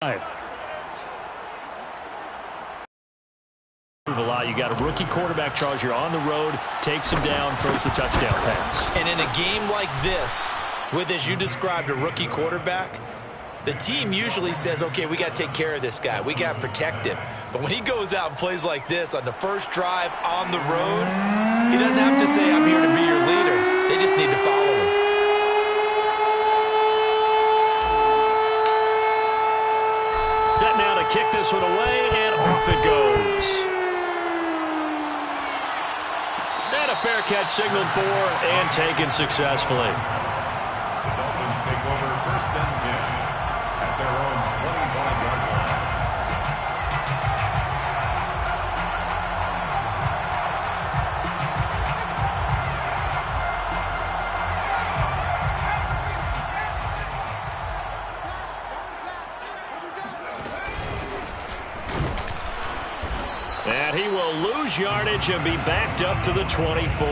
A lot. You got a rookie quarterback, Charles. You're on the road, takes him down, throws the touchdown pass. And in a game like this, with, as you described, a rookie quarterback, the team usually says, okay, we got to take care of this guy. We got to protect him. But when he goes out and plays like this on the first drive on the road, he doesn't have to say, I'm here to be your leader. They just need to follow him. Set now to kick this one away, and off it goes. And a fair catch signaled for and taken successfully. The Dolphins take over 1st and 10 at their own 25-yard line. And he will lose yardage and be backed up to the 24.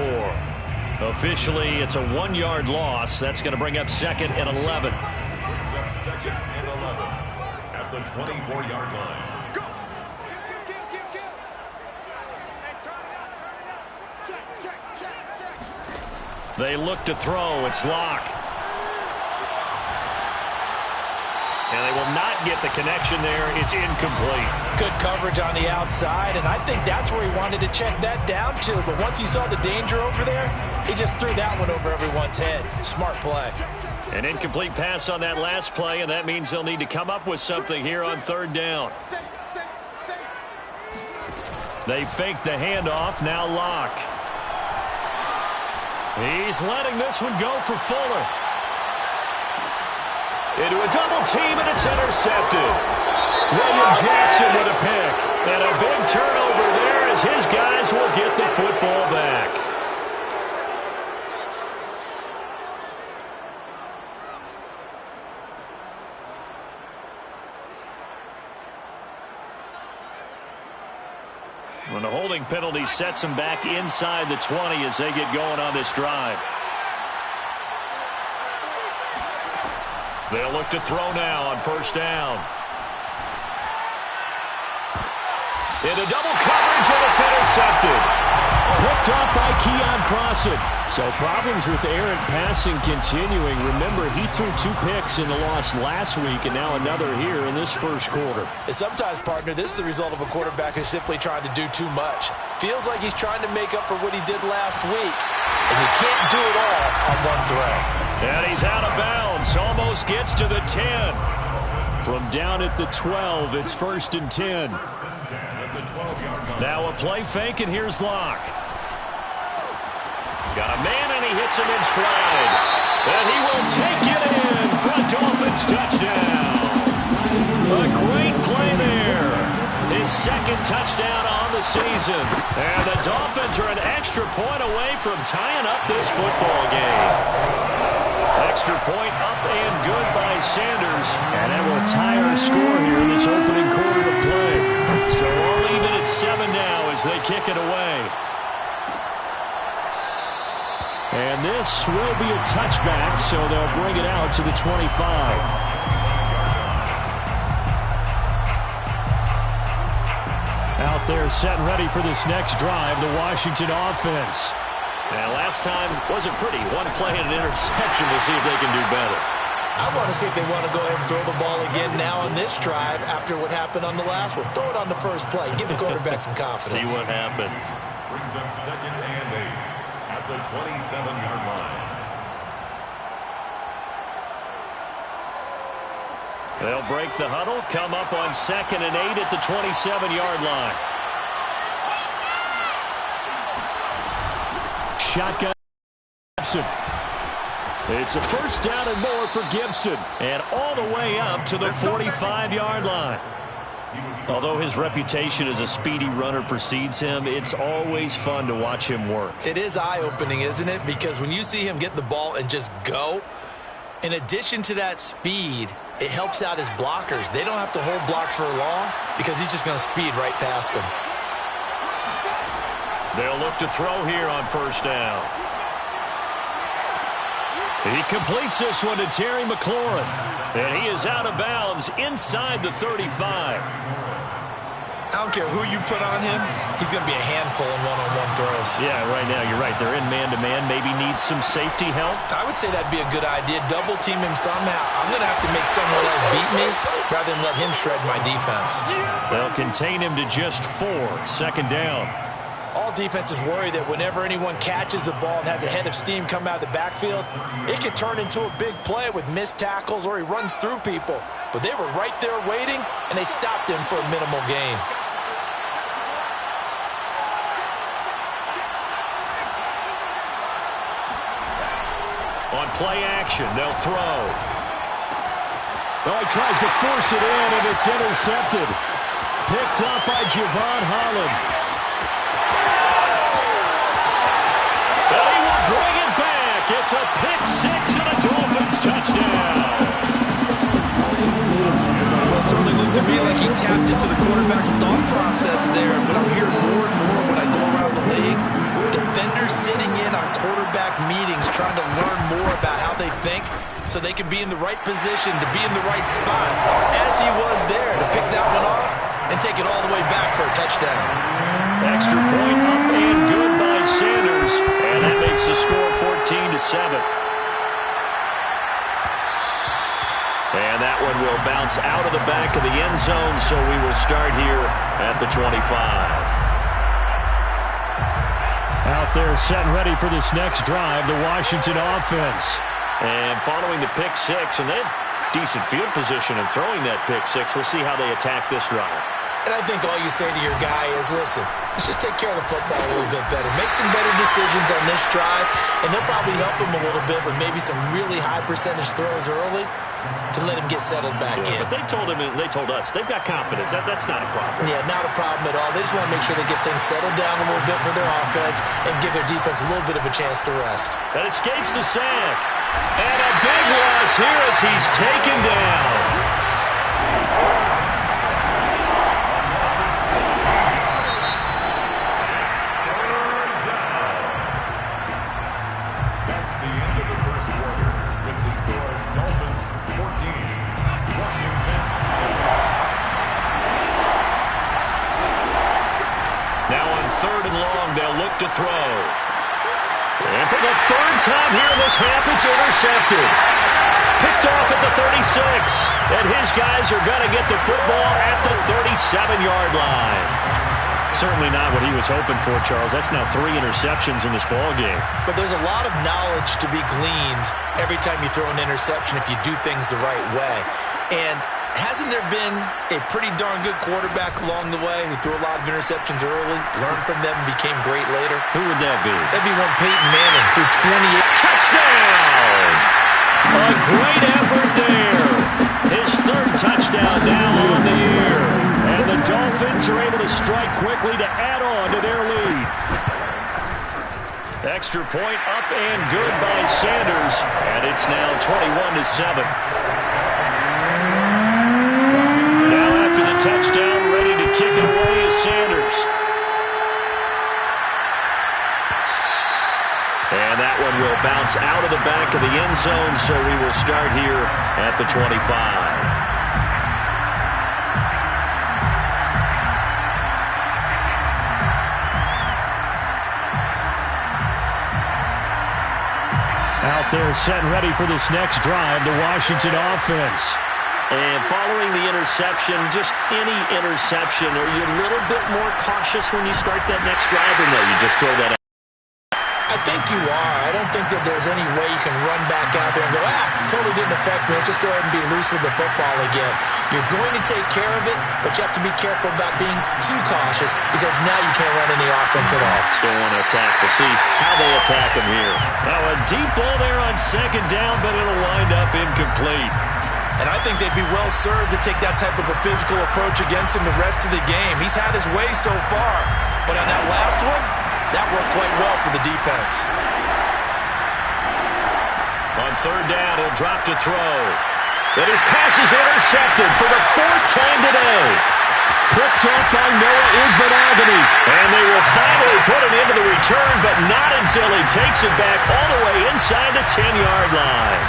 Officially, it's a 1-yard loss. That's going to bring up 2nd and 11. Brings up 2nd and 11 at the 24-yard line. They look to throw. It's Locke. And they will not get the connection there. It's incomplete. Good coverage on the outside, and I think that's where he wanted to check that down to. But once he saw the danger over there, he just threw that one over everyone's head. Smart play. An incomplete pass on that last play, and that means they'll need to come up with something here on 3rd down. They fake the handoff. Now Locke. He's letting this one go for Fuller. Into a double team, and it's intercepted. William Jackson with a pick. And a big turnover there as his guys will get the football back. When the holding penalty sets them back inside the 20 as they get going on this drive. They'll look to throw now on 1st down. Into double coverage, and it's intercepted. Picked off by Keon Crossan. So problems with errant passing continuing. Remember, he threw 2 picks in the loss last week, and now another here in this first quarter. And sometimes, partner, this is the result of a quarterback who's simply trying to do too much. Feels like he's trying to make up for what he did last week. And you can't do it all on one throw. And he's out of bounds. Almost gets to the 10. From down at the 12, it's 1st and 10. Now a play fake, and here's Locke. Got a man, and he hits him in stride. And he will take it in for a Dolphins touchdown. A great play there. His 2nd touchdown on the season. And the Dolphins are an extra point away from tying up this football game. Extra point up and good by Sanders. And that will tie our score here in this opening quarter of play. So all even at 7 now as they kick it away. And this will be a touchback, so they'll bring it out to the 25. Out there set and ready for this next drive, the Washington offense. And last time wasn't pretty. One play and an interception. We'll see if they can do better. I want to see if they want to go ahead and throw the ball again now on this drive after what happened on the last one. Throw it on the first play. Give the quarterback some confidence. See what happens. Brings up 2nd and 8 at the 27-yard line. They'll break the huddle, come up on 2nd and 8 at the 27-yard line. Shotgun. It's a 1st down and more for Gibson. And all the way up to the 45-yard line. Although his reputation as a speedy runner precedes him, it's always fun to watch him work. It is eye-opening, isn't it? Because when you see him get the ball and just go, in addition to that speed, it helps out his blockers. They don't have to hold blocks for long because he's just going to speed right past them. They'll look to throw here on 1st down. He completes this one to Terry McLaurin. And he is out of bounds inside the 35. I don't care who you put on him, he's going to be a handful in one-on-one throws. Yeah, right now, you're right. They're in man-to-man. Maybe needs some safety help. I would say that'd be a good idea. Double team him somehow. I'm going to have to make someone else beat me rather than let him shred my defense. They'll contain him to just 4. Second down. All defenses worry that whenever anyone catches the ball and has a head of steam come out of the backfield, it could turn into a big play with missed tackles or he runs through people. But they were right there waiting, and they stopped him for a minimal gain. On play action, they'll throw. Oh, he tries to force it in, and it's intercepted. Picked up by Javon Holland. But he will bring it back. It's a pick 6 and a Dolphins touchdown. Well, it certainly looked to me like he tapped into the quarterback's thought process there. But I'm hearing more and more when I go around the league, defenders sitting in on quarterback meetings trying to learn more about how they think so they can be in the right position to be in the right spot, as he was there to pick that one off and take it all the way back for a touchdown. Extra point up and good by Sanders, and that makes the score 14-7. And that one will bounce out of the back of the end zone, so we will start here at the 25. Out there set and ready for this next drive, the Washington offense. And following the pick 6, and they had decent field position in throwing that pick 6. We'll see how they attack this drive. And I think all you say to your guy is, listen, let's just take care of the football a little bit better. Make some better decisions on this drive, and they'll probably help him a little bit with maybe some really high percentage throws early to let him get settled back in. But they told him, and they told us, they've got confidence. That's not a problem. Yeah, not a problem at all. They just want to make sure they get things settled down a little bit for their offense and give their defense a little bit of a chance to rest. That escapes the sack. And a big loss here as he's taken down. To throw. And for the third time here in this half, it's intercepted. Picked off at the 36. And his guys are going to get the football at the 37-yard line. Certainly not what he was hoping for, Charles. That's now 3 interceptions in this ball game. But there's a lot of knowledge to be gleaned every time you throw an interception if you do things the right way. And hasn't there been a pretty darn good quarterback along the way who threw a lot of interceptions early, learned from them, and became great later? Who would that be? That'd be one Peyton Manning, threw 28. Touchdown! A great effort there. His third touchdown now on the year. And the Dolphins are able to strike quickly to add on to their lead. Extra point up and good by Sanders. And it's now 21-7. Touchdown, ready to kick it away is Sanders. And that one will bounce out of the back of the end zone, so we will start here at the 25. Out there set and ready for this next drive, the Washington offense. And following the interception, just any interception, are you a little bit more cautious when you start that next drive, or no, you just throw that out? I think you are. I don't think that there's any way you can run back out there and go, totally didn't affect me. Let's just go ahead and be loose with the football again. You're going to take care of it, but you have to be careful about being too cautious because now you can't run any offense at all. Still want to attack. We'll see how they attack him here. Now a deep ball there on second down, but it'll wind up incomplete. And I think they'd be well served to take that type of a physical approach against him the rest of the game. He's had his way so far, but on that last one, that worked quite well for the defense. On third down, he'll drop to throw. But his pass is intercepted for the 4th time today. Picked up by Noah Igbinoghene. And they will finally put it into the return, but not until he takes it back all the way inside the 10-yard line.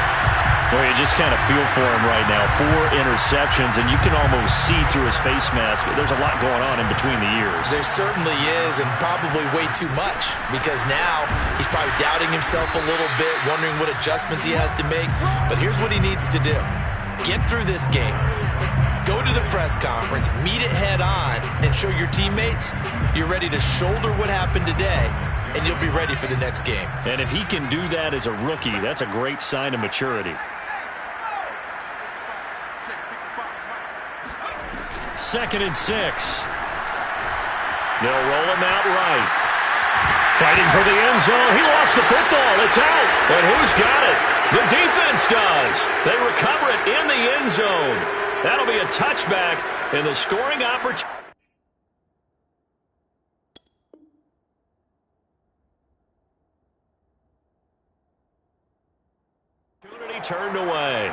Well, you just kind of feel for him right now. 4 interceptions, and you can almost see through his face mask. There's a lot going on in between the ears. There certainly is, and probably way too much, because now he's probably doubting himself a little bit, wondering what adjustments he has to make. But here's what he needs to do. Get through this game. Go to the press conference, meet it head on, and show your teammates you're ready to shoulder what happened today, and you'll be ready for the next game. And if he can do that as a rookie, that's a great sign of maturity. 2nd and 6. They'll roll him out right. Fighting for the end zone. He lost the football. It's out. And who's got it? The defense does. They recover it in the end zone. That'll be a touchback in the scoring opportunity. Turned away.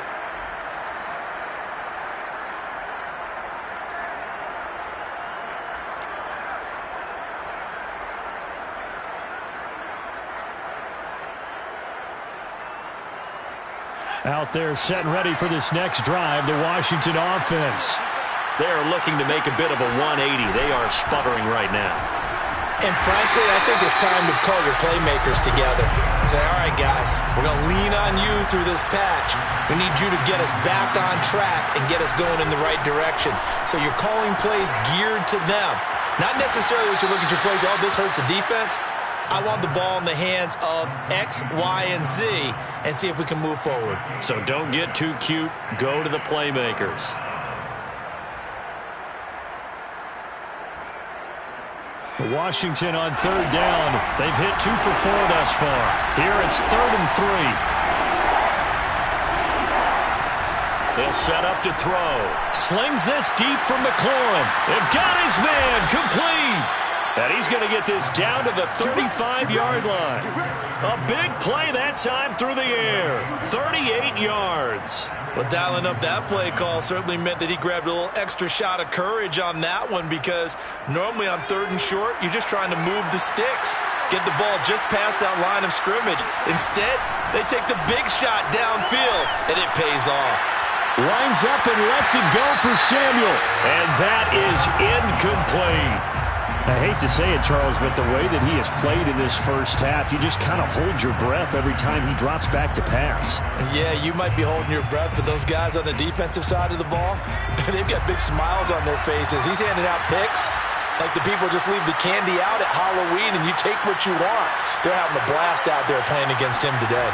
Out there set and ready for this next drive, the Washington offense. They're looking to make a bit of a 180. They are sputtering right now. And frankly, I think it's time to call your playmakers together and say, all right, guys, we're going to lean on you through this patch. We need you to get us back on track and get us going in the right direction. So you're calling plays geared to them. Not necessarily what you look at your plays, oh, this hurts the defense. I want the ball in the hands of X, Y, and Z and see if we can move forward. So don't get too cute. Go to the playmakers. Washington on 3rd down. They've hit 2 for 4 thus far. Here it's 3rd and 3. They'll set up to throw. Slings this deep from McLaurin. They've got his man complete. And he's going to get this down to the 35-yard line. A big play that time through the air. 38 yards. Well, dialing up that play call certainly meant that he grabbed a little extra shot of courage on that one, because normally on 3rd and short, you're just trying to move the sticks, get the ball just past that line of scrimmage. Instead, they take the big shot downfield, and it pays off. Lines up and lets it go for Samuel. And that is incomplete. I hate to say it, Charles, but the way that he has played in this first half, you just kind of hold your breath every time he drops back to pass. Yeah, you might be holding your breath, but those guys on the defensive side of the ball, they've got big smiles on their faces. He's handing out picks like the people just leave the candy out at Halloween and you take what you want. They're having a blast out there playing against him today.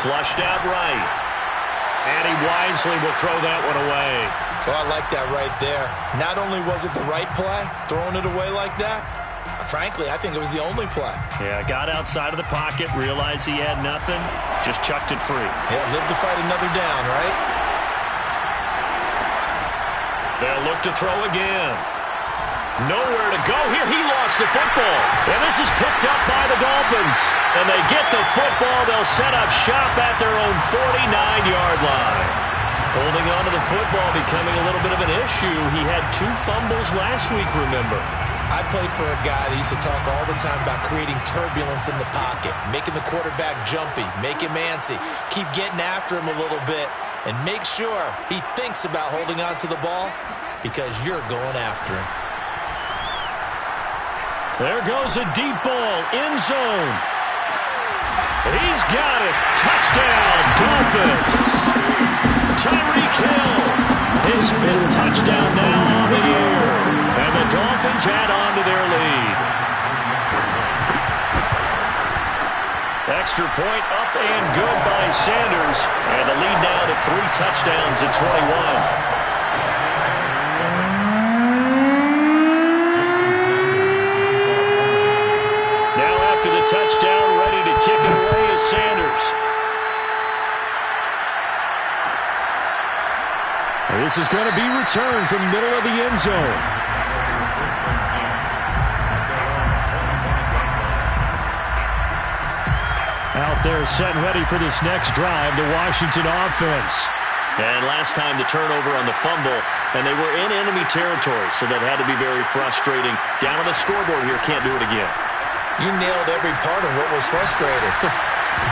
Flushed out right. And he wisely will throw that one away. Well, I like that right there. Not only was it the right play, throwing it away like that, frankly, I think it was the only play. Yeah, got outside of the pocket, realized he had nothing, just chucked it free. Yeah, live to fight another down, right? They'll look to throw again. Nowhere to go here. He lost the football. And this is picked up by the Dolphins. And they get the football. They'll set up shop at their own 49-yard line. Holding on to the football becoming a little bit of an issue. He had 2 fumbles last week, remember. I played for a guy that used to talk all the time about creating turbulence in the pocket, making the quarterback jumpy, make him antsy, keep getting after him a little bit, and make sure he thinks about holding on to the ball because you're going after him. There goes a deep ball, end zone. He's got it. Touchdown, Dolphins. Tyreek Hill, his 5th touchdown now on the year. And the Dolphins add on to their lead. Extra point up and good by Sanders. And the lead now to 3 touchdowns at 21. Touchdown, ready to kick it away is Sanders. And this is going to be returned from the middle of the end zone. Out there set and ready for this next drive, the Washington offense. And last time the turnover on the fumble, and they were in enemy territory, so that had to be very frustrating. Down on the scoreboard here, can't do it again. You nailed every part of what was frustrating.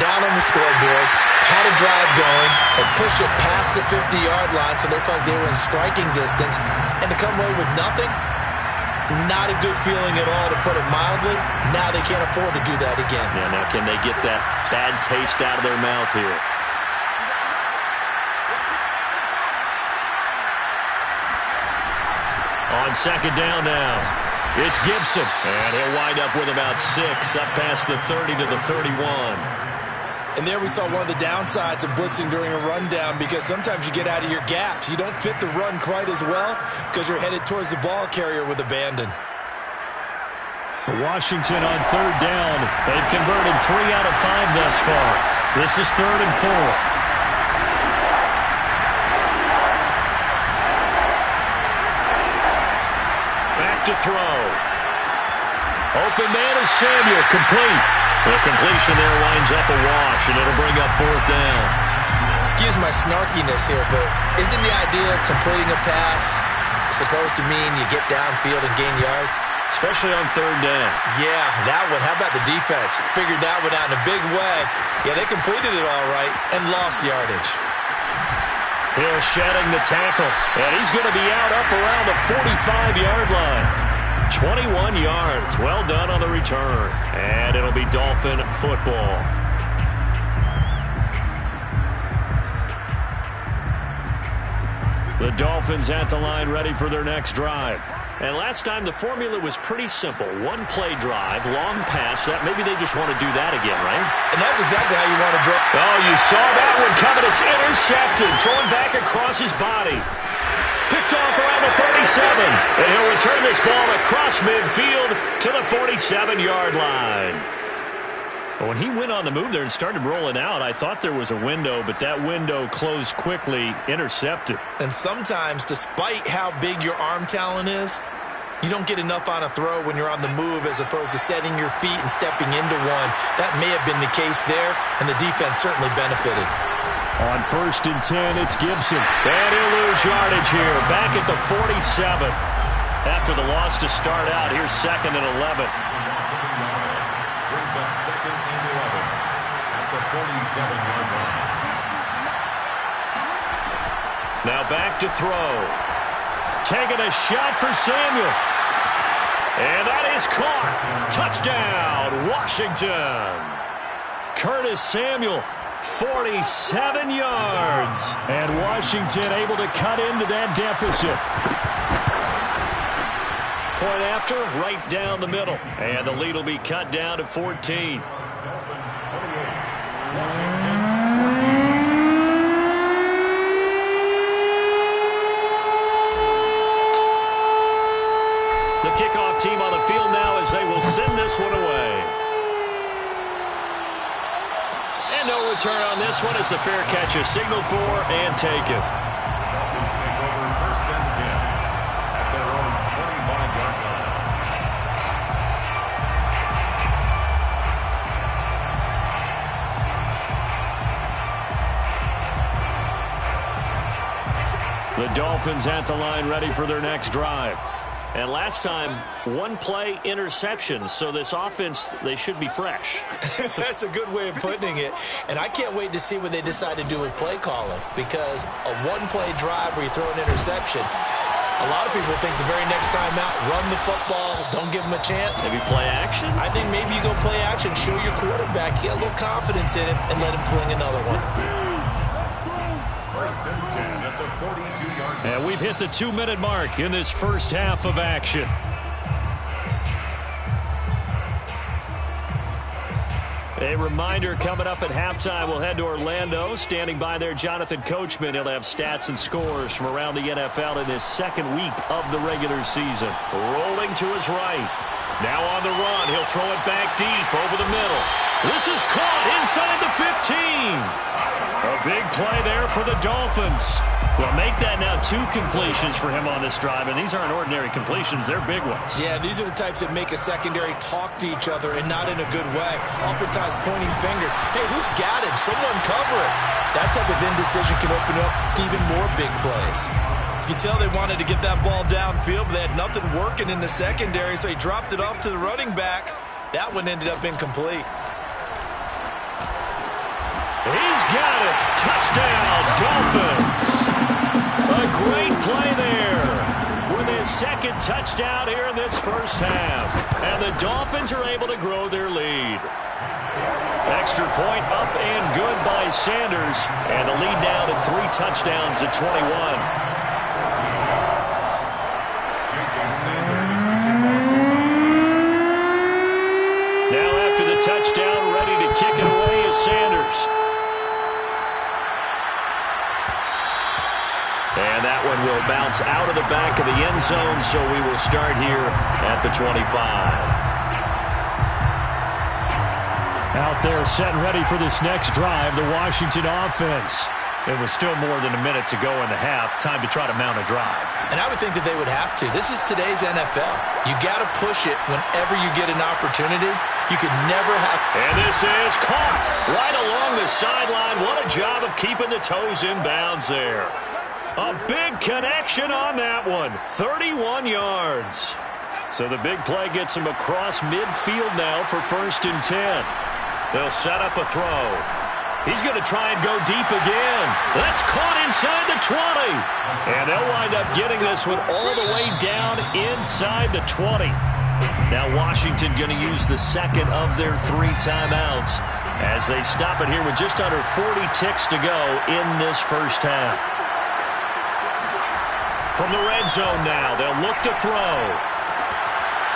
Down on the scoreboard, had a drive going, had pushed it past the 50-yard line so they felt like they were in striking distance, and to come away with nothing, not a good feeling at all, to put it mildly. Now they can't afford to do that again. Yeah, now can they get that bad taste out of their mouth here? On second down now, it's Gibson, and he'll wind up with about 6, up past the 30 to the 31. And there we saw one of the downsides of blitzing during a rundown, because sometimes you get out of your gaps. You don't fit the run quite as well because you're headed towards the ball carrier with abandon. Washington on third down. They've converted 3 out of 5 thus far. This is 3rd and 4. To throw. Open man is Samuel, complete. The completion there winds up a wash, and it'll bring up 4th down. Excuse my snarkiness here, but isn't the idea of completing a pass supposed to mean you get downfield and gain yards? Especially on 3rd down. Yeah, that one. How about the defense? Figured that one out in a big way. Yeah, they completed it all right and lost yardage. Hill shedding the tackle, and he's going to be out up around the 45-yard line. 21 yards. Well done on the return. And it'll be Dolphin football. The Dolphins at the line, ready for their next drive. And last time the formula was pretty simple. 1-play drive, long pass. That maybe they just want to do that again, right? And that's exactly how you want to draw. Oh, you saw that one coming. It's intercepted. Thrown back across his body. Picked off around the 37. And he'll return this ball across midfield to the 47-yard line. When he went on the move there and started rolling out, I thought there was a window, but that window closed quickly, intercepted. And sometimes, despite how big your arm talent is, you don't get enough on a throw when you're on the move as opposed to setting your feet and stepping into one. That may have been the case there, and the defense certainly benefited. On 1st and 10, it's Gibson. And he'll lose yardage here, back at the 47. After the loss to start out, here's 2nd and 11. Brings up 2nd and 11 at the 47-yard line. Now back to throw. Taking a shot for Samuel. And that is caught. Touchdown, Washington. Curtis Samuel, 47 yards. And Washington able to cut into that deficit. Point after, right down the middle. And the lead will be cut down to 14. Dolphins 28, Washington 14. The kickoff team on the field now as they will send this one away. And no return on this one. It's a fair catch, a signal for, and take it. Dolphins take over 1st and 10 at their own 25-yard line. The Dolphins at the line, ready for their next drive. And last time, 1-play interception. So this offense, they should be fresh. That's a good way of putting it. And I can't wait to see what they decide to do with play calling, because a 1-play drive where you throw an interception, a lot of people think the very next time out, run the football, don't give them a chance. Maybe play action? I think maybe you go play action, show your quarterback, get a little confidence in it, and let him fling another one. 1st and 10 at the 42-yard line. And we've hit the 2-minute mark in this first half of action. A reminder, coming up at halftime, we'll head to Orlando. Standing by there, Jonathan Coachman. He'll have stats and scores from around the NFL in this 2nd week of the regular season. Rolling to his right. Now on the run. He'll throw it back deep over the middle. This is caught inside the 15. A big play there for the Dolphins. Well, make that now 2 completions for him on this drive, and these aren't ordinary completions. They're big ones. Yeah, these are the types that make a secondary talk to each other and not in a good way. Oftentimes pointing fingers. Hey, who's got him? Someone cover it. That type of indecision can open up to even more big plays. You can tell they wanted to get that ball downfield, but they had nothing working in the secondary, so he dropped it off to the running back. That one ended up incomplete. He's got it. Touchdown, Dolphins. A great play there with his second touchdown here in this first half. And the Dolphins are able to grow their lead. Extra point up and good by Sanders. And the lead now to 3 touchdowns at 21. Now after the touchdown, ready to kick it away is Sanders. And that one will bounce out of the back of the end zone, so we will start here at the 25. Out there set and ready for this next drive, the Washington offense. It was still more than a minute to go in the half. Time to try to mount a drive. And I would think that they would have to. This is today's NFL. You got to push it whenever you get an opportunity. You could never have. And this is caught right along the sideline. What a job of keeping the toes in bounds there. A big connection on that one. 31 yards. So the big play gets him across midfield now for 1st and 10. They'll set up a throw. He's going to try and go deep again. That's caught inside the 20. And they'll wind up getting this one all the way down inside the 20. Now Washington going to use the second of their 3 timeouts as they stop it here with just under 40 ticks to go in this first half. From the red zone now, they'll look to throw.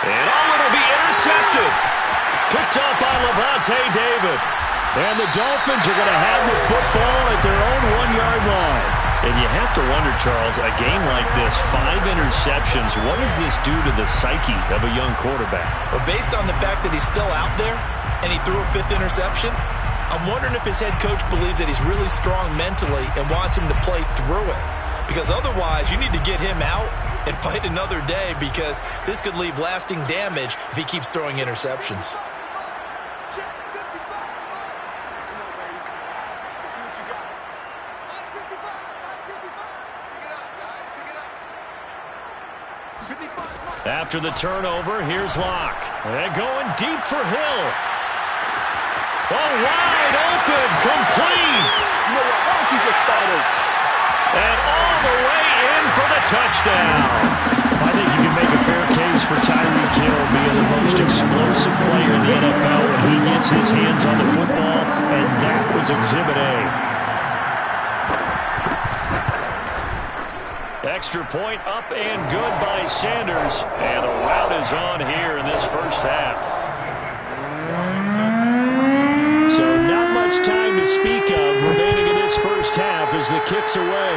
And it'll be intercepted. Picked off by Levante David. And the Dolphins are going to have the football at their own 1-yard line. And you have to wonder, Charles, a game like this, 5 interceptions, what does this do to the psyche of a young quarterback? Well, based on the fact that he's still out there and he threw a 5th interception, I'm wondering if his head coach believes that he's really strong mentally and wants him to play through it. Because otherwise, you need to get him out and fight another day, because this could leave lasting damage if he keeps throwing interceptions. After the turnover, here's Locke. And going deep for Hill. Oh, wide open, complete. Why don't you just start over? And all the way in for the touchdown. I think you can make a fair case for Tyreek Hill being the most explosive player in the NFL when he gets his hands on the football, and that was Exhibit A. Extra point up and good by Sanders, and the route is on here in this first half. So not much time to speak of remaining in this first half as the kick's away.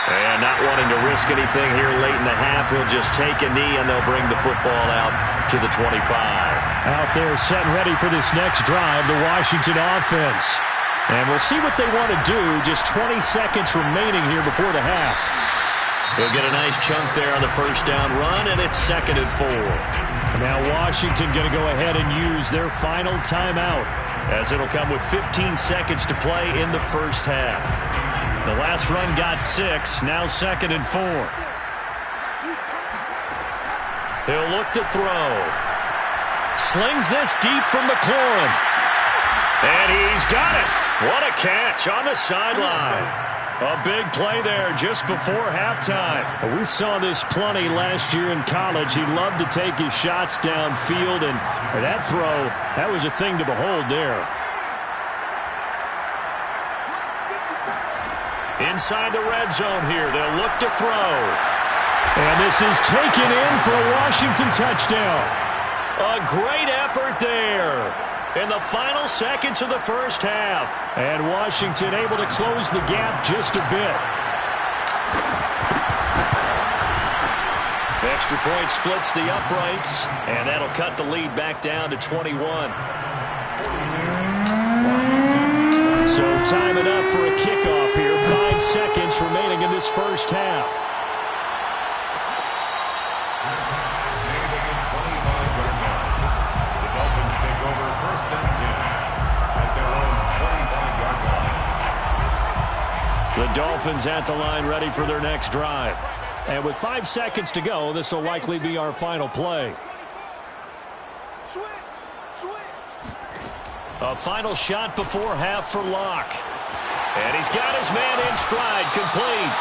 And not wanting to risk anything here late in the half, he'll just take a knee and they'll bring the football out to the 25. Out there set and ready for this next drive, the Washington offense. And we'll see what they want to do. Just 20 seconds remaining here before the half. They'll get a nice chunk there on the first down run, and it's 2nd and 4. Now Washington going to go ahead and use their final timeout, as it'll come with 15 seconds to play in the first half. The last run got 6, now 2nd and 4. He'll look to throw. Slings this deep from McLaurin. And he's got it. What a catch on the sideline. A big play there just before halftime. We saw this plenty last year in college. He loved to take his shots downfield, and that throw, that was a thing to behold there. Inside the red zone here, they'll look to throw. And this is taken in for a Washington touchdown. A great effort there in the final seconds of the first half. And Washington able to close the gap just a bit. Extra point splits the uprights, and that'll cut the lead back down to 21. So time enough for a kickoff here. 5 seconds remaining in this first half. The Dolphins take over first and 10 at their own 25-yard line. The Dolphins at the line ready for their next drive. And with 5 seconds to go, this will likely be our final play. A final shot before half for Locke. And he's got his man in stride, complete.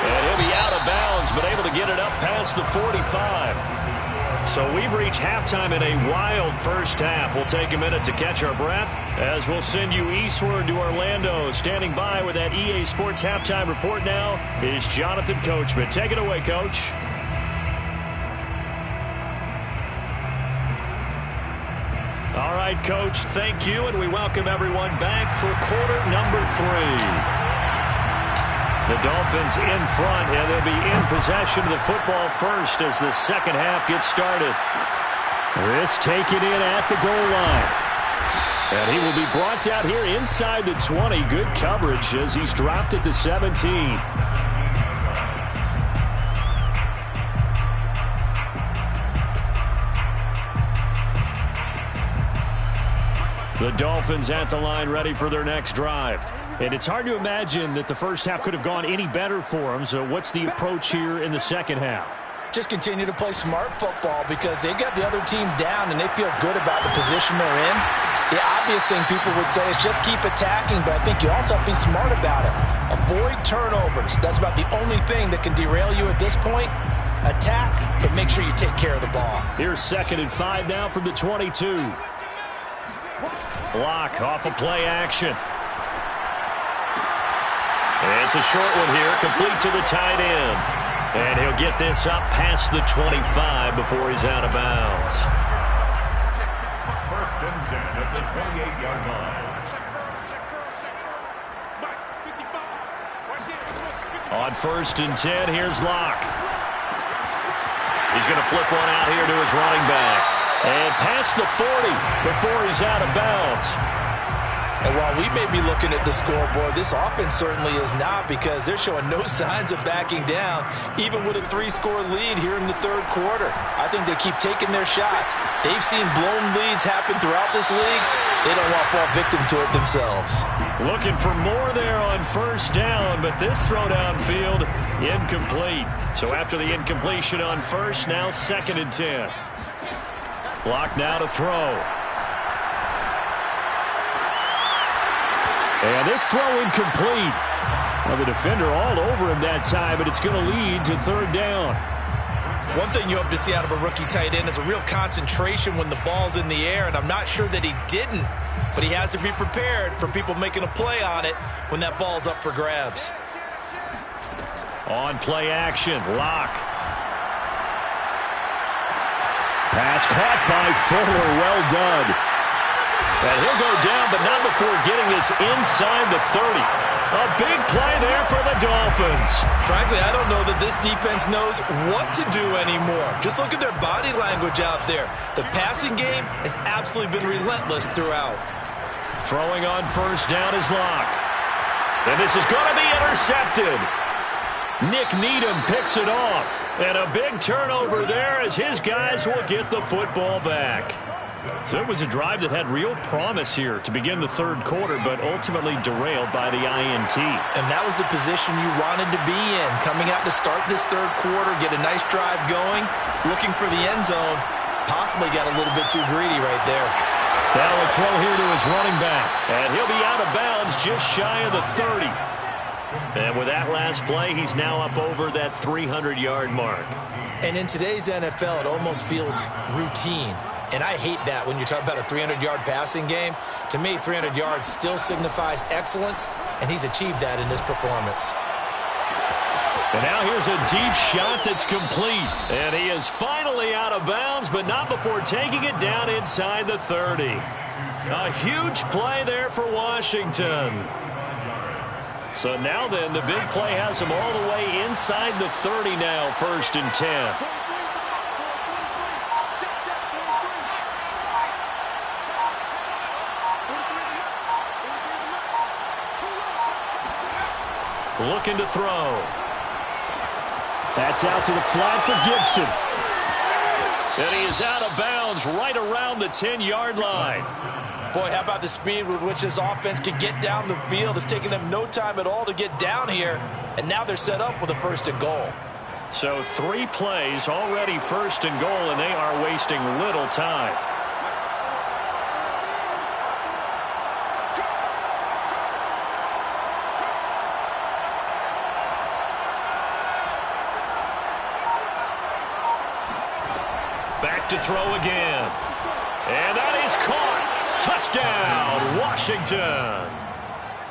And he'll be out of bounds, but able to get it up past the 45. So we've reached halftime in a wild first half. We'll take a minute to catch our breath as we'll send you eastward to Orlando. Standing by with that EA Sports halftime report now is Jonathan Coachman. Take it away, Coach. All right, Coach, thank you, and we welcome everyone back for quarter number 3. The Dolphins in front, and they'll be in possession of the football first as the second half gets started. This taken in at the goal line. And he will be brought out here inside the 20. Good coverage as he's dropped at the 17. The Dolphins at the line ready for their next drive. And it's hard to imagine that the first half could have gone any better for them. So what's the approach here in the second half? Just continue to play smart football because they got the other team down and they feel good about the position they're in. The obvious thing people would say is just keep attacking, but I think you also have to be smart about it. Avoid turnovers. That's about the only thing that can derail you at this point. Attack, but make sure you take care of the ball. Here's 2nd and 5 now from the 22. Block off of play action. It's a short one here, complete to the tight end. And he'll get this up past the 25 before he's out of bounds. First and 10 at the 28-yard line. On 1st and 10, here's Locke. He's going to flip one out here to his running back. And past the 40 before he's out of bounds. And while we may be looking at the scoreboard, this offense certainly is not because they're showing no signs of backing down, even with a 3-score lead here in the third quarter. I think they keep taking their shots. They've seen blown leads happen throughout this league. They don't want to fall victim to it themselves. Looking for more there on first down, but this throw downfield incomplete. So after the incompletion on first, now 2nd and 10. Block now to throw. And this throw incomplete. Well, the defender all over him that time, but it's going to lead to 3rd down. One thing you hope to see out of a rookie tight end is a real concentration when the ball's in the air, and I'm not sure that he didn't, but he has to be prepared for people making a play on it when that ball's up for grabs. On play action, Locke. Pass caught by Fuller, well done. And he'll go down, but not before getting this inside the 30. A big play there for the Dolphins. Frankly, I don't know that this defense knows what to do anymore. Just look at their body language out there. The passing game has absolutely been relentless throughout. Throwing on first down is Locke. And this is going to be intercepted. Nick Needham picks it off. And a big turnover there as his guys will get the football back. So it was a drive that had real promise here to begin the third quarter, but ultimately derailed by the INT. And that was the position you wanted to be in. Coming out to start this third quarter, get a nice drive going, looking for the end zone. Possibly got a little bit too greedy right there. Now a throw here to his running back. And he'll be out of bounds just shy of the 30. And with that last play, he's now up over that 300-yard mark. And in today's NFL, it almost feels routine. And I hate that when you talk about a 300-yard passing game. To me, 300 yards still signifies excellence, and he's achieved that in this performance. And now here's a deep shot that's complete. And he is finally out of bounds, but not before taking it down inside the 30. A huge play there for Washington. So now then, the big play has him all the way inside the 30 now, 1st and 10. looking to throw. That's out to the flat for Gibson. And he is out of bounds right around the 10-yard line. Boy, how about the speed with which this offense can get down the field? It's taken them no time at all to get down here, and now they're set up with a 1st and goal. So 3 plays already 1st and goal, and they are wasting little time. Back to throw again. And that is caught. Touchdown, Washington.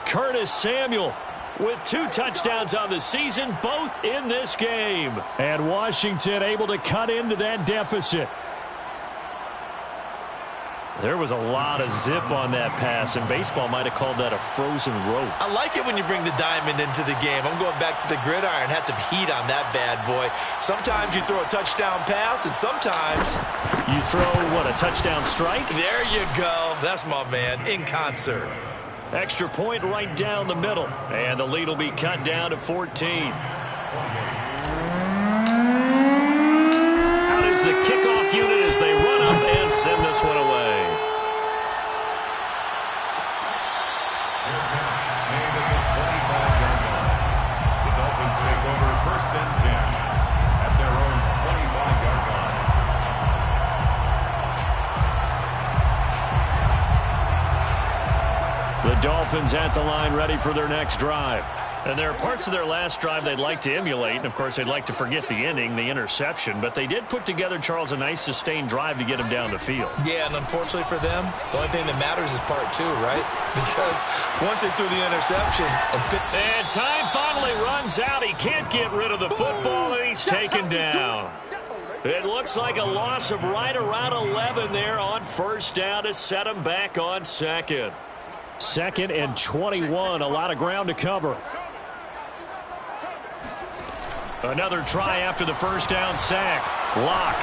Curtis Samuel with 2 touchdowns on the season, both in this game. And Washington able to cut into that deficit. There was a lot of zip on that pass, and baseball might have called that a frozen rope. I like it when you bring the diamond into the game. I'm going back to the gridiron. Had some heat on that bad boy. Sometimes you throw a touchdown pass, and sometimes you throw, what, a touchdown strike? There you go. That's my man, in concert. Extra point right down the middle, and the lead will be cut down to 14. Out is the kickoff unit as they run up and send this one away. The Dolphins take over 1st and 10 at their own 25-yard line. The Dolphins at the line ready for their next drive. And there are parts of their last drive they'd like to emulate. And, of course, they'd like to forget the ending, the interception. But they did put together, Charles, a nice sustained drive to get him down the field. Yeah, and unfortunately for them, the only thing that matters is part 2, right? Because once they threw the interception. And time finally runs out. He can't get rid of the football, and he's taken down. It looks like a loss of right around 11 there on 1st down to set him back on 2nd. 2nd and 21, a lot of ground to cover. Another try after the 1st down sack. Locke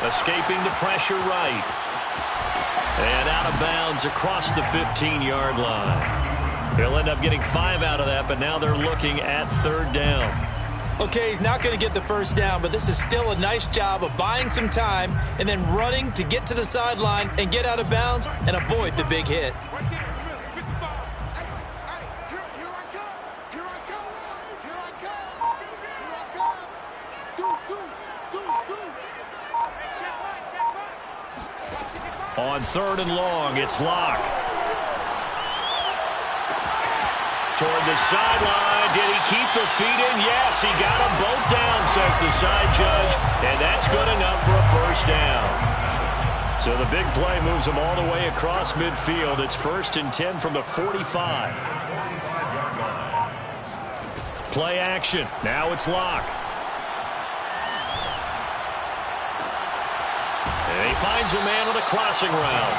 escaping the pressure right. And out of bounds across the 15-yard line. He'll end up getting 5 out of that, but now they're looking at 3rd down. Okay, he's not going to get the 1st down, but this is still a nice job of buying some time and then running to get to the sideline and get out of bounds and avoid the big hit. On 3rd and long, it's Locke. Toward the sideline. Did he keep the feet in? Yes, he got them both down, says the side judge. And that's good enough for a 1st down. So the big play moves him all the way across midfield. It's 1st and 10 from the 45. Play action. Now it's Locke. And he finds a man with a crossing route.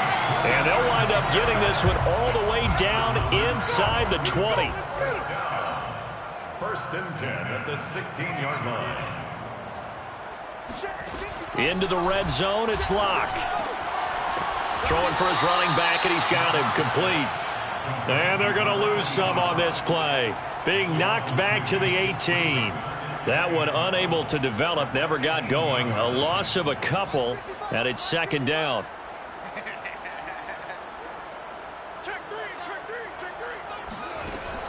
And they'll wind up getting this one all the way down inside the 20. 1st and 10 at the 16-yard line. Into the red zone, it's Locke. Throwing for his running back, and he's got him complete. And they're going to lose some on this play. Being knocked back to the 18. That one unable to develop, never got going. A loss of a couple, and it's 2nd down.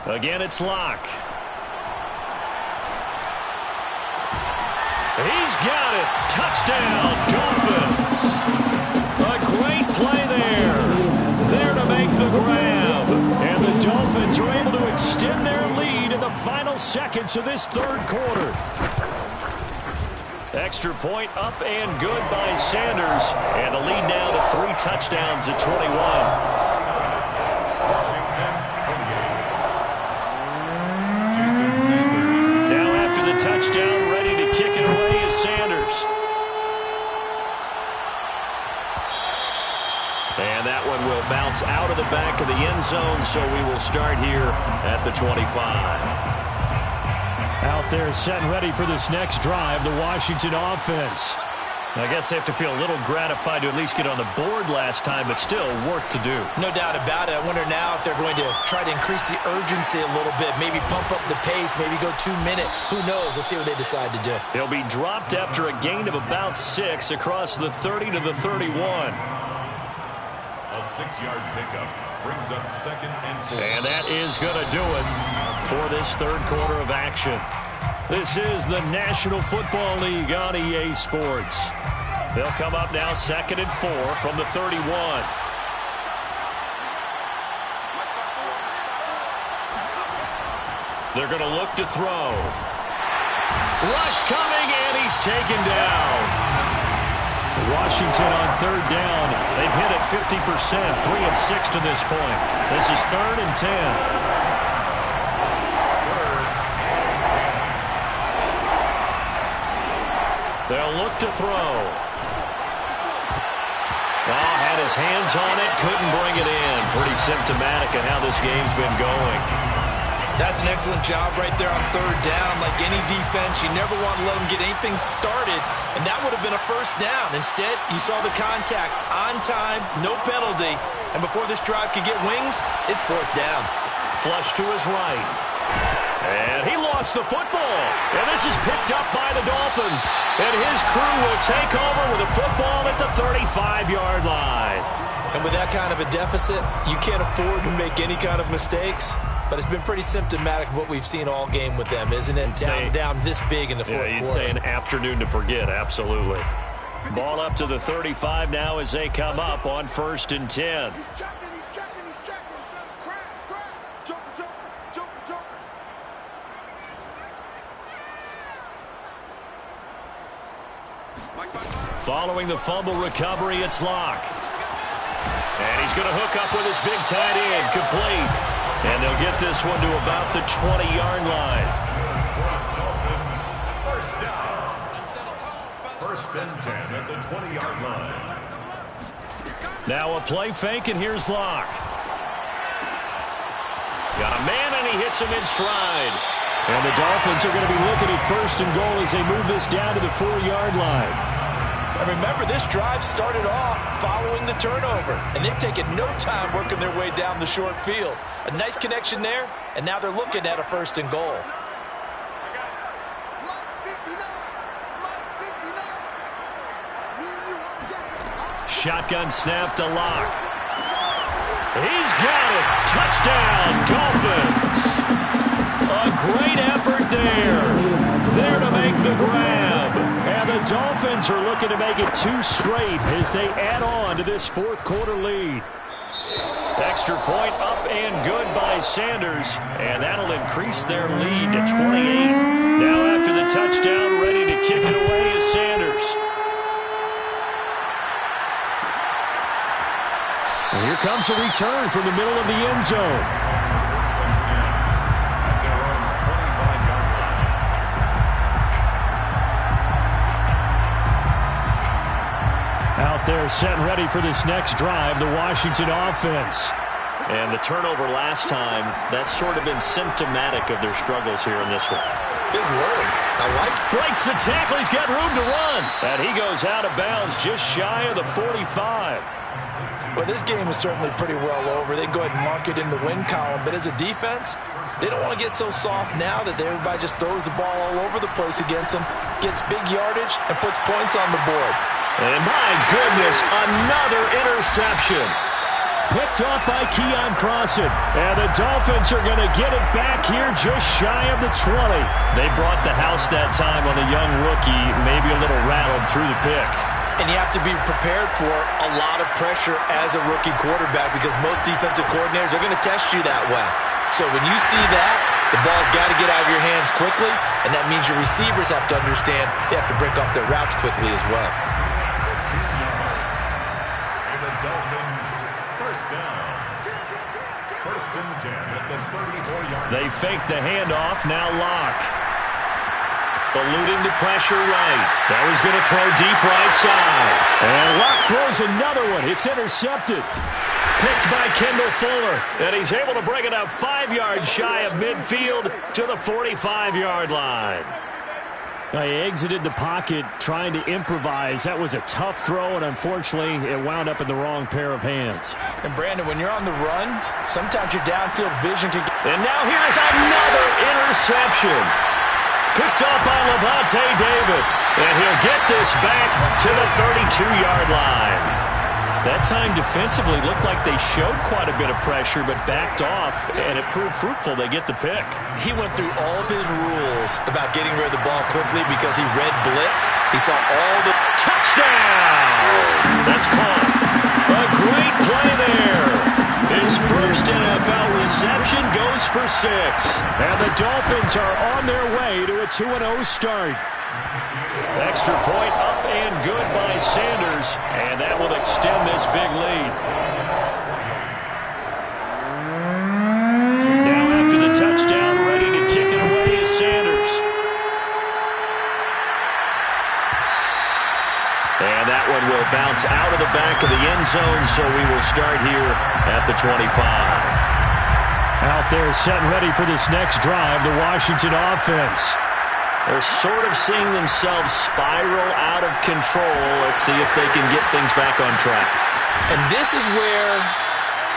Again, it's Locke. He's got it. Touchdown, Dolphins. A great play there. There to make the grab. And the Dolphins are able to extend their lead in the final seconds of this 3rd quarter. Extra point up and good by Sanders. And the lead now to 3 touchdowns at 21. Now after the touchdown, ready to kick it away is Sanders. And that one will bounce out of the back of the end zone, so we will start here at the 25. Out there set and ready for this next drive, the Washington offense. I guess they have to feel a little gratified to at least get on the board last time, but still work to do. No doubt about it. I wonder now if they're going to try to increase the urgency a little bit, maybe pump up the pace, maybe go 2 minutes. Who knows? Let's see what they decide to do. He'll be dropped after a gain of about 6 across the 30 to the 31. A 6-yard pickup brings up 2nd and 4. And that is going to do it for this third quarter of action. This is the National Football League on EA Sports. They'll come up now 2nd and 4 from the 31. They're going to look to throw. Rush coming, and he's taken down. Washington on 3rd down. They've hit it 50%, 3 of 6 to this point. This is 3rd and 10. They'll look to throw. Oh, had his hands on it, couldn't bring it in. Pretty symptomatic of how this game's been going. That's an excellent job right there on 3rd down. Like any defense, you never want to let them get anything started, and that would have been a 1st down. Instead, you saw the contact on time, no penalty, and before this drive could get wings, it's 4th down. Flush to his right. And he lost the football. And this is picked up by the Dolphins. And his crew will take over with a football at the 35-yard line. And with that kind of a deficit, you can't afford to make any kind of mistakes. But it's been pretty symptomatic of what we've seen all game with them, isn't it? Down this big in the fourth quarter. You'd say an afternoon to forget, absolutely. Ball up to the 35 now as they come up on 1st and 10. He's checking. Crash. Jump. Following the fumble recovery, it's Locke. And he's going to hook up with his big tight end, complete. And they'll get this one to about the 20-yard line. Dolphins, 1st down. 1st and 10 at the 20-yard line. Now a play fake, and here's Locke. Got a man, and he hits him in stride. And the Dolphins are going to be looking at 1st and goal as they move this down to the 4-yard line. And remember, this drive started off following the turnover, and they've taken no time working their way down the short field. A nice connection there, and now they're looking at a 1st and goal. Shotgun snap to Locke. He's got it. Touchdown, Dolphins. A great effort there. There to make the grab. And the Dolphins are looking to make it 2 straight as they add on to this 4th quarter lead. Extra point up and good by Sanders. And that'll increase their lead to 28. Now after the touchdown, ready to kick it away is Sanders. And here comes a return from the middle of the end zone. Out there set and ready for this next drive, the Washington offense. And the turnover last time, that's sort of been symptomatic of their struggles here in this one. Big word. I like it. Breaks the tackle. He's got room to run. And he goes out of bounds just shy of the 45. Well, this game is certainly pretty well over. They can go ahead and mark it in the win column. But as a defense, they don't want to get so soft now that everybody just throws the ball all over the place against them, gets big yardage, and puts points on the board. And my goodness, another interception. Picked off by Keon Crossan. And the Dolphins are going to get it back here just shy of the 20. They brought the house that time on the young rookie, maybe a little rattled through the pick. And you have to be prepared for a lot of pressure as a rookie quarterback because most defensive coordinators are going to test you that way. So when you see that, the ball's got to get out of your hands quickly, and that means your receivers have to understand they have to break off their routes quickly as well. The Dolphins, 1st down. 1st and 10 at the 34-yard line. They fake the handoff, now Locke. Eluding the pressure right. That was going to throw deep right side. And Locke throws another one. It's intercepted. Picked by Kendall Fuller. And he's able to bring it up 5 yards shy of midfield to the 45-yard line. He exited the pocket trying to improvise. That was a tough throw, and unfortunately, it wound up in the wrong pair of hands. And, Brandon, when you're on the run, sometimes your downfield vision can get... And now here's another interception. Picked up by Levante David. And he'll get this back to the 32-yard line. That time defensively looked like they showed quite a bit of pressure but backed off, and it proved fruitful. They get the pick. He went through all of his rules about getting rid of the ball quickly because he read blitz. He saw all the... Touchdown! That's caught. A great play there. His first NFL reception goes for 6. And the Dolphins are on their way to a 2-0 start. Extra point up and good by Sanders, and that will extend this big lead. Now after the touchdown, ready to kick it away is Sanders. And that one will bounce out of the back of the end zone, so we will start here at the 25. Out there set and ready for this next drive, the Washington offense. They're sort of seeing themselves spiral out of control. Let's see if they can get things back on track. And this is where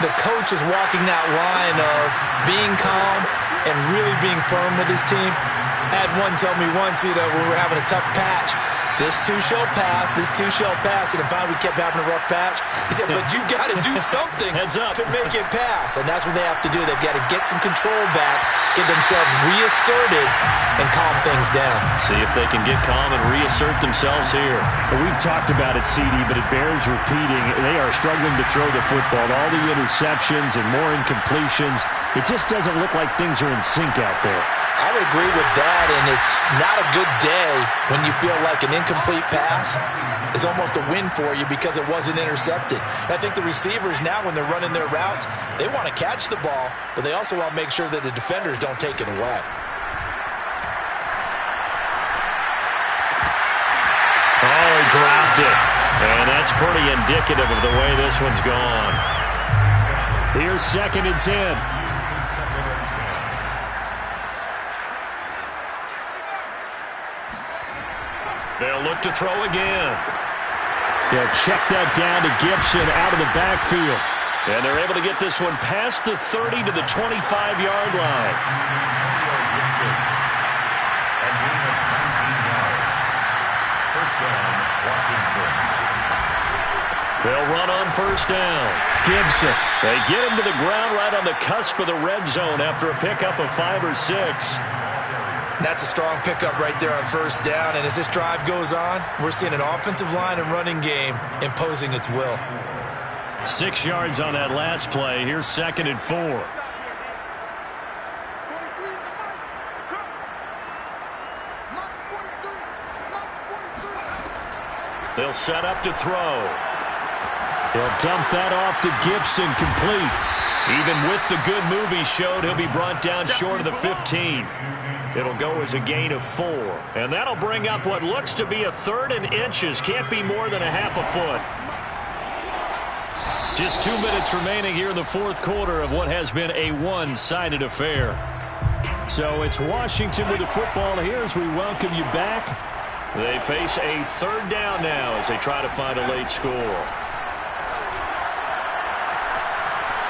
the coach is walking that line of being calm and really being firm with his team. I had one tell me once, when we were having a tough patch, this too shall pass, this too shall pass, and then finally we kept having a rough patch. He said, but you got to do something to make it pass, and that's what they have to do. They've got to get some control back, get themselves reasserted, and calm things down. See if they can get calm and reassert themselves here. We've talked about it, CD, but it bears repeating. They are struggling to throw the football. All the interceptions and more incompletions. It just doesn't look like things are in sync out there. I would agree with that, and it's not a good day when you feel like an incomplete pass is almost a win for you because it wasn't intercepted. And I think the receivers now, when they're running their routes, they want to catch the ball, but they also want to make sure that the defenders don't take it away. Oh, he dropped it. And that's pretty indicative of the way this one's gone. Here's 2nd and 10. They'll look to throw again. They'll check that down to Gibson out of the backfield. And they're able to get this one past the 30 to the 25-yard line. And gain of 19 yards. First down, Washington. They'll run on first down. Gibson. They get him to the ground right on the cusp of the red zone after a pickup of 5 or 6. That's a strong pickup right there on first down. And as this drive goes on, we're seeing an offensive line and running game imposing its will. 6 yards on that last play. Here's 2nd and 4. They'll set up to throw. They'll dump that off to Gibson, complete. Even with the good move he showed, he'll be brought down short of the 15. It'll go as a gain of 4. And that'll bring up what looks to be a 3rd and inches. Can't be more than a half a foot. Just 2 minutes remaining here in the 4th quarter of what has been a one-sided affair. So it's Washington with the football here as we welcome you back. They face a 3rd down now as they try to find a late score.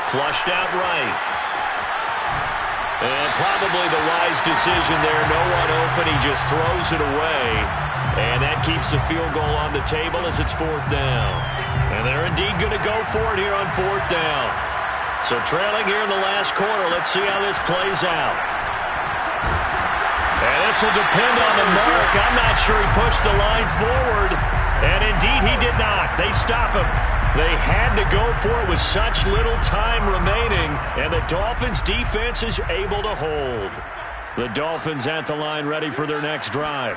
Flushed out right. And probably the wise decision there. No one open. He just throws it away. And that keeps the field goal on the table as it's 4th down. And they're indeed going to go for it here on 4th down. So trailing here in the last quarter. Let's see how this plays out. And this will depend on the mark. I'm not sure he pushed the line forward. And indeed he did not. They stop him. They had to go for it with such little time remaining, and the Dolphins' defense is able to hold. The Dolphins at the line ready for their next drive.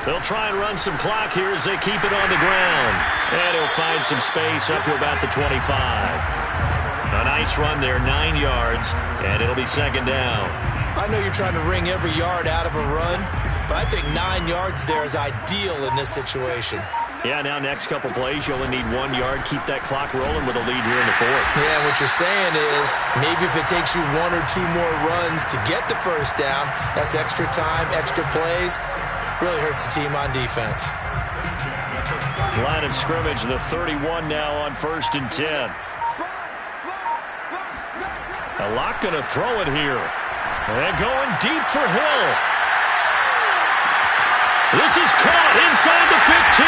They'll try and run some clock here as they keep it on the ground. And he'll find some space up to about the 25. A nice run there, 9 yards, and it'll be 2nd down. I know you're trying to wring every yard out of a run, but I think 9 yards there is ideal in this situation. Yeah, now next couple plays, you only need 1 yard. Keep that clock rolling with a lead here in the fourth. Yeah, what you're saying is maybe if it takes you 1 or 2 more runs to get the first down, that's extra time, extra plays. Really hurts the team on defense. Line of scrimmage, the 31 now on 1st and 10. A lot going to throw it here. And going deep for Hill. This is caught inside the 15.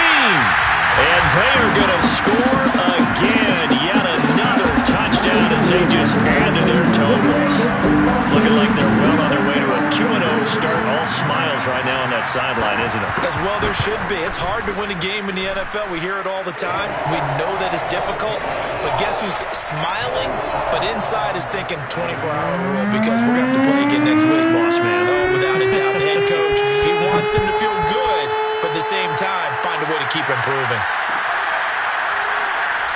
And they are going to score again. Yet another touchdown as they just add to their totals. Looking like they're well on their way to a 2-0 start. All smiles right now on that sideline, isn't it? As well there should be. It's hard to win a game in the NFL. We hear it all the time. We know that it's difficult. But guess who's smiling? But inside is thinking 24-hour rule because we're going to have to play again next week. Boss man. Oh, without a doubt. The head coach, he wants them to feel good, but at the same time, find a way to keep improving.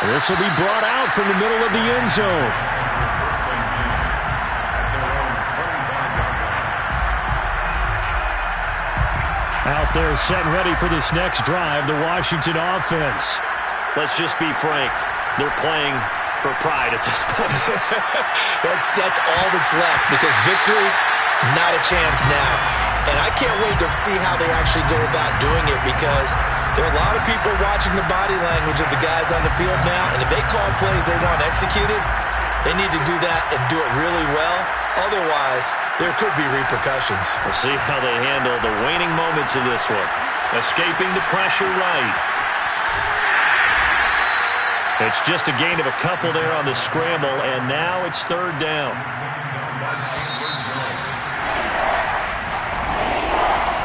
This will be brought out from the middle of the end zone. Out there set and ready for this next drive, the Washington offense. Let's just be frank. They're playing for pride at this point. That's all that's left because victory, not a chance now. And I can't wait to see how they actually go about doing it because there are a lot of people watching the body language of the guys on the field now, and if they call plays they want executed, they need to do that and do it really well. Otherwise, there could be repercussions. We'll see how they handle the waning moments of this one. Escaping the pressure right. It's just a gain of a couple there on the scramble, and now it's 3rd down.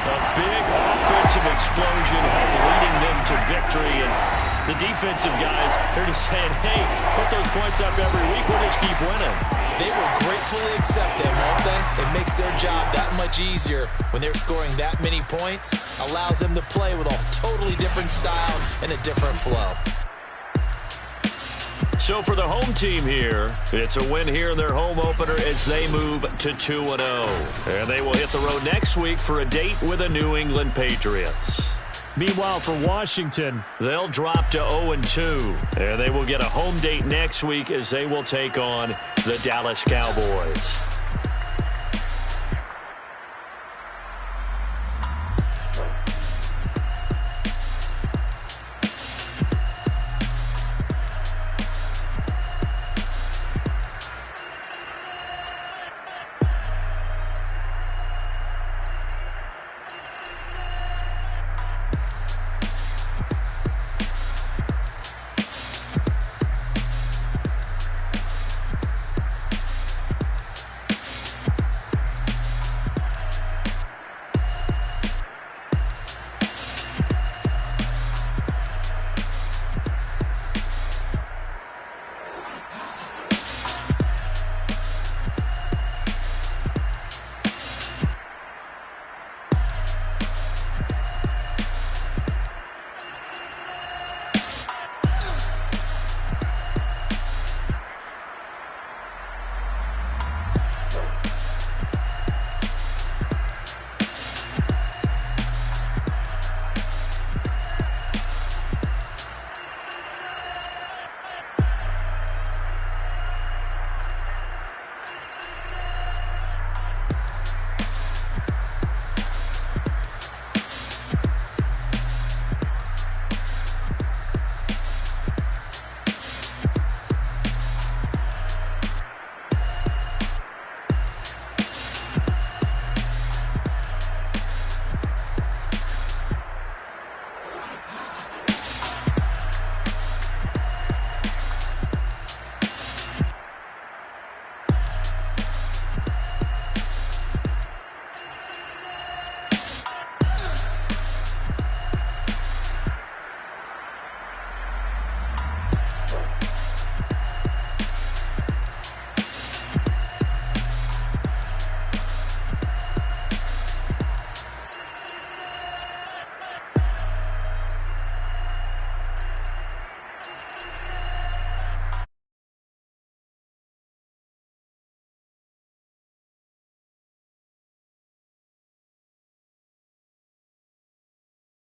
A big offensive explosion leading them to victory, and the defensive guys, they're just saying, hey, put those points up every week, we'll just keep winning. They will gratefully accept them, won't they? It makes their job that much easier when they're scoring that many points. Allows them to play with a totally different style and a different flow. So for the home team here, it's a win here in their home opener as they move to 2-0. And they will hit the road next week for a date with the New England Patriots. Meanwhile, for Washington, they'll drop to 0-2. And they will get a home date next week as they will take on the Dallas Cowboys.